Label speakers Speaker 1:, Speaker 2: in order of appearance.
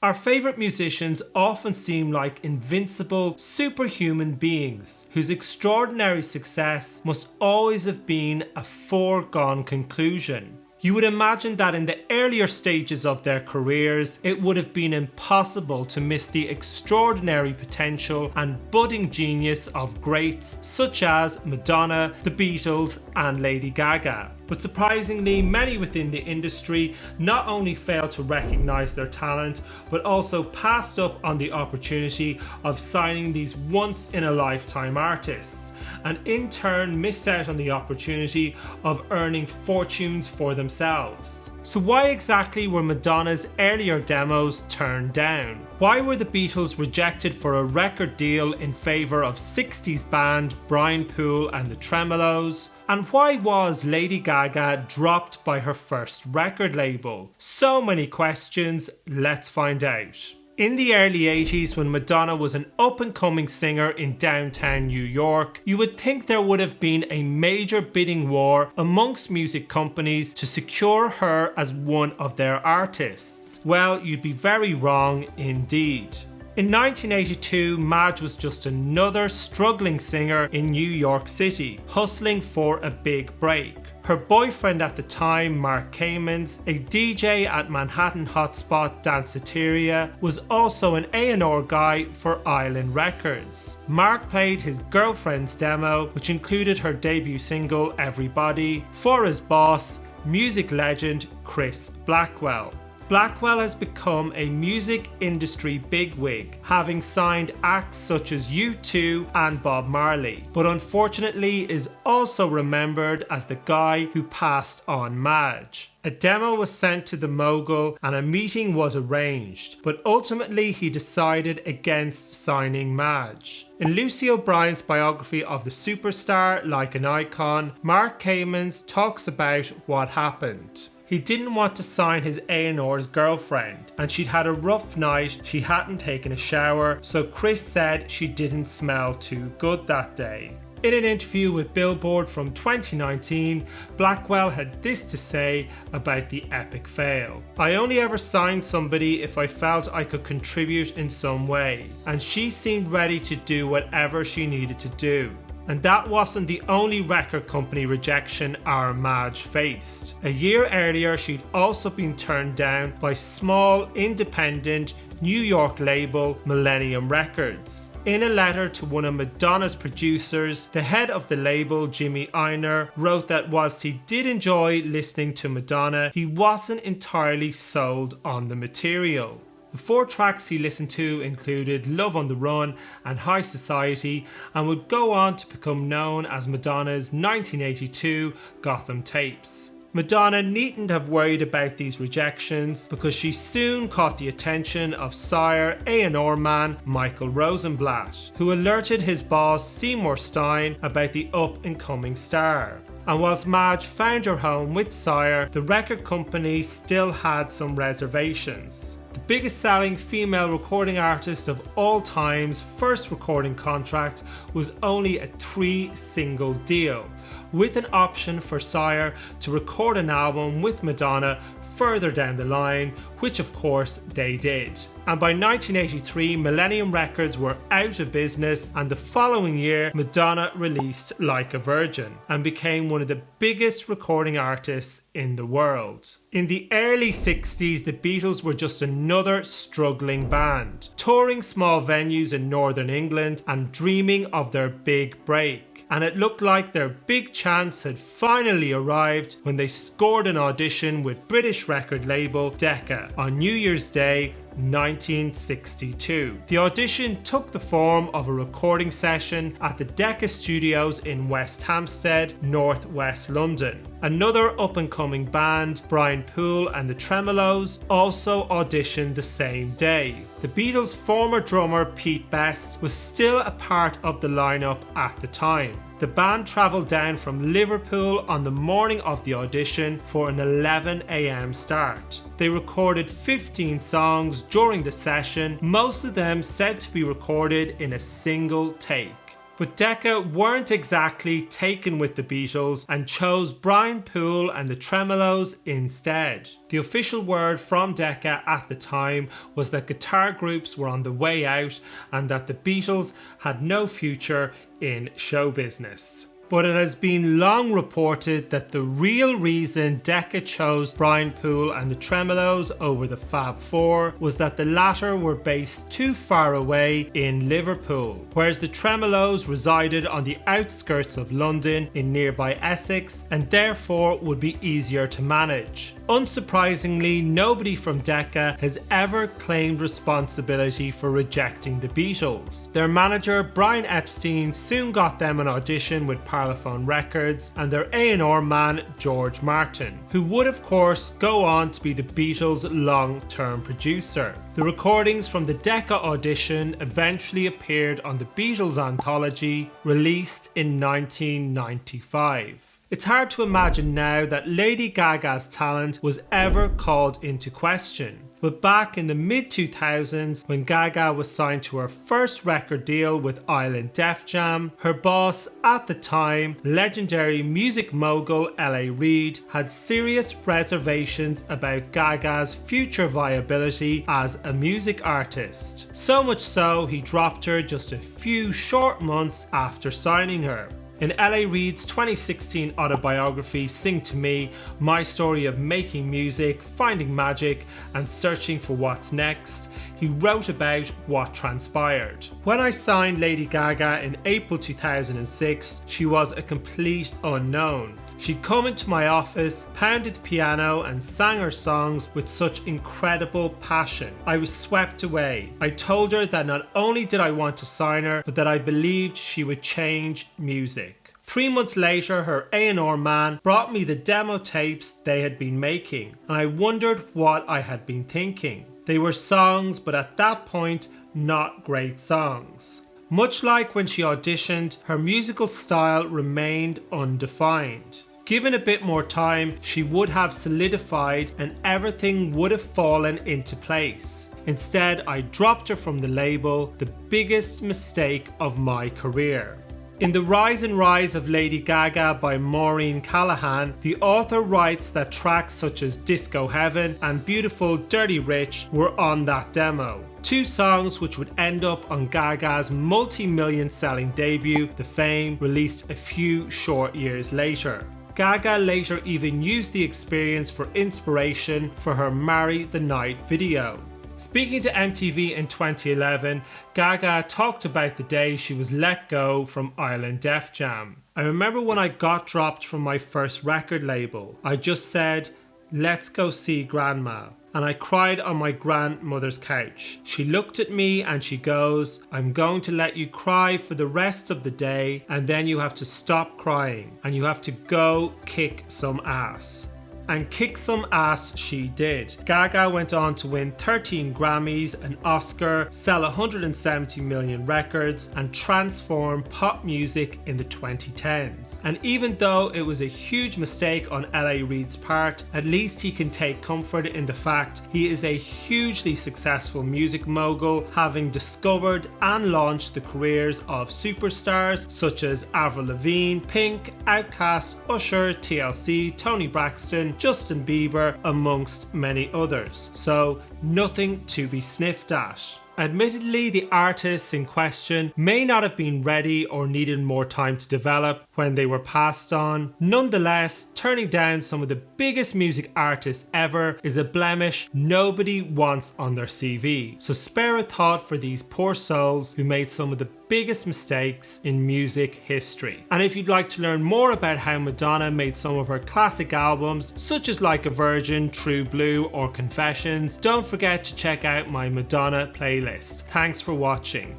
Speaker 1: Our favourite musicians often seem like invincible, superhuman beings whose extraordinary success must always have been a foregone conclusion. You would imagine that in the earlier stages of their careers, it would have been impossible to miss the extraordinary potential and budding genius of greats such as Madonna, the Beatles and Lady Gaga. But surprisingly, many within the industry not only failed to recognise their talent, but also passed up on the opportunity of signing these once-in-a-lifetime artists, and in turn missed out on the opportunity of earning fortunes for themselves. So why exactly were Madonna's earlier demos turned down? Why were the Beatles rejected for a record deal in favour of 60s band Brian Poole and the Tremeloes? And why was Lady Gaga dropped by her first record label? So many questions, let's find out. In the early 80s, when Madonna was an up-and-coming singer in downtown New York, you would think there would have been a major bidding war amongst music companies to secure her as one of their artists. Well, you'd be very wrong indeed. In 1982, Madge was just another struggling singer in New York City, hustling for a big break. Her boyfriend at the time, Mark Kamens, a DJ at Manhattan hotspot Danceteria, was also an A&R guy for Island Records. Mark played his girlfriend's demo, which included her debut single Everybody, for his boss, music legend Chris Blackwell. Blackwell has become a music industry bigwig, having signed acts such as U2 and Bob Marley, but unfortunately is also remembered as the guy who passed on Madge. A demo was sent to the mogul and a meeting was arranged, but ultimately he decided against signing Madge. In Lucy O'Brien's biography of the superstar Like an Icon, Mark Kamens talks about what happened. He didn't want to sign his A&R's girlfriend, and she'd had a rough night, she hadn't taken a shower, so Chris said she didn't smell too good that day. In an interview with Billboard from 2019, Blackwell had this to say about the epic fail. "I only ever signed somebody if I felt I could contribute in some way, and she seemed ready to do whatever she needed to do. And that wasn't the only record company rejection our Madge faced. A year earlier, she'd also been turned down by small, independent New York label Millennium Records. In a letter to one of Madonna's producers, the head of the label, Jimmy Ienner, wrote that whilst he did enjoy listening to Madonna, he wasn't entirely sold on the material. The 4 tracks he listened to included Love on the Run and High Society, and would go on to become known as Madonna's 1982 Gotham Tapes. Madonna needn't have worried about these rejections because she soon caught the attention of sire A&R man Michael Rosenblatt, who alerted his boss Seymour Stein about the up-and-coming star. And whilst Madge found her home with Sire, the record company still had some reservations. The biggest selling female recording artist of all time's first recording contract was only a 3-single deal, with an option for Sire to record an album with Madonna further down the line, which of course they did. And by 1983, Millennium Records were out of business, and the following year Madonna released Like a Virgin and became one of the biggest recording artists in the world. In the early 60s, the Beatles were just another struggling band, touring small venues in Northern England and dreaming of their big break. And it looked like their big chance had finally arrived when they scored an audition with British record label Decca on New Year's Day 1962. The audition took the form of a recording session at the Decca Studios in West Hampstead, northwest London. Another up-and-coming band, Brian Poole and the Tremeloes, also auditioned the same day. The Beatles' former drummer Pete Best was still a part of the lineup at the time. The band travelled down from Liverpool on the morning of the audition for an 11 AM start. They recorded 15 songs during the session, most of them said to be recorded in a single take. But Decca weren't exactly taken with the Beatles and chose Brian Poole and the Tremeloes instead. The official word from Decca at the time was that guitar groups were on the way out and that the Beatles had no future in show business. But it has been long reported that the real reason Decca chose Brian Poole and the Tremeloes over the Fab Four was that the latter were based too far away in Liverpool, whereas the Tremeloes resided on the outskirts of London in nearby Essex and therefore would be easier to manage. Unsurprisingly, nobody from Decca has ever claimed responsibility for rejecting the Beatles. Their manager Brian Epstein soon got them an audition with Parlophone Records and their A&R man George Martin, who would of course go on to be the Beatles' long-term producer. The recordings from the Decca audition eventually appeared on the Beatles anthology, released in 1995. It's hard to imagine now that Lady Gaga's talent was ever called into question. But back in the mid-2000s, when Gaga was signed to her first record deal with Island Def Jam, her boss at the time, legendary music mogul L.A. Reid, had serious reservations about Gaga's future viability as a music artist. So much so, he dropped her just a few short months after signing her. In L.A. Reid's 2016 autobiography, Sing to Me, my story of making music, finding magic, and searching for what's next, he wrote about what transpired. When I signed Lady Gaga in April 2006, she was a complete unknown. She'd come into my office, pounded the piano and sang her songs with such incredible passion. I was swept away. I told her that not only did I want to sign her, but that I believed she would change music. 3 months later, her A&R man brought me the demo tapes they had been making, and I wondered what I had been thinking. They were songs, but at that point, not great songs. Much like when she auditioned, her musical style remained undefined. Given a bit more time, she would have solidified and everything would have fallen into place. Instead, I dropped her from the label, the biggest mistake of my career. In The Rise and Rise of Lady Gaga by Maureen Callahan, the author writes that tracks such as Disco Heaven and Beautiful Dirty Rich were on that demo. 2 songs which would end up on Gaga's multi-million selling debut, The Fame, released a few short years later. Gaga later even used the experience for inspiration for her Marry the Night video. Speaking to MTV in 2011, Gaga talked about the day she was let go from Island Def Jam. I remember when I got dropped from my first record label, I just said, "Let's go see Grandma." And I cried on my grandmother's couch. She looked at me and she goes, "I'm going to let you cry for the rest of the day and then you have to stop crying and you have to go kick some ass." And kick some ass she did. Gaga went on to win 13 Grammys, an Oscar, sell 170 million records, and transform pop music in the 2010s. And even though it was a huge mistake on L.A. Reid's part, at least he can take comfort in the fact he is a hugely successful music mogul, having discovered and launched the careers of superstars such as Avril Lavigne, Pink, Outkast, Usher, TLC, Toni Braxton, Justin Bieber, amongst many others. So nothing to be sniffed at. Admittedly, the artists in question may not have been ready or needed more time to develop when they were passed on. Nonetheless, turning down some of the biggest music artists ever is a blemish nobody wants on their CV. So spare a thought for these poor souls who made some of the biggest mistakes in music history. And if you'd like to learn more about how Madonna made some of her classic albums, such as Like a Virgin, True Blue, or Confessions, don't forget to check out my Madonna playlist. Thanks for watching.